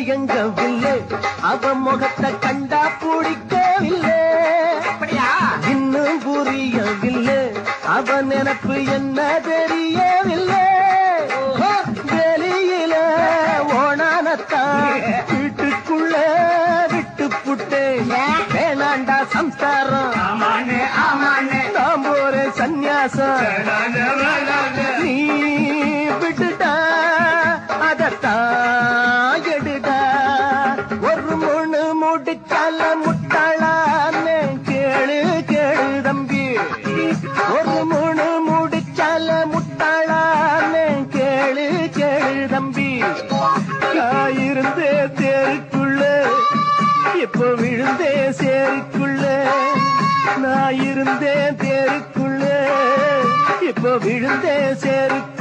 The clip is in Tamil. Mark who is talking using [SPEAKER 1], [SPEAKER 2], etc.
[SPEAKER 1] மயங்கவில்லை அவன் முகத்தை கண்டா பிடிக்கவில்லை இன்னும் புரியவில்லை அவன் நினப்பு என்ன தெரியவில்லை வெளியில ஓணானத்தான் வீட்டுக்குள்ள விட்டு புட்டே வேணாண்டா சம்சாரம் நாம் ஒரு சந்நியாசம் நீ விட்டுட்டா அதத்தான் எடுடா ஒரு முழு முடிச்சால முட்டாளான்னு கேளு கேளு தம்பி ஒரு முழு முடிச்சால முட்டாளான்னு கேளு கேளு தம்பி நான் இருந்தே தேருக்குள்ள இப்போ விழுந்தே சேருக்குள்ள நான் இருந்தேன் தேருக்குள்ள இப்போ விழுந்தே சேருக்கு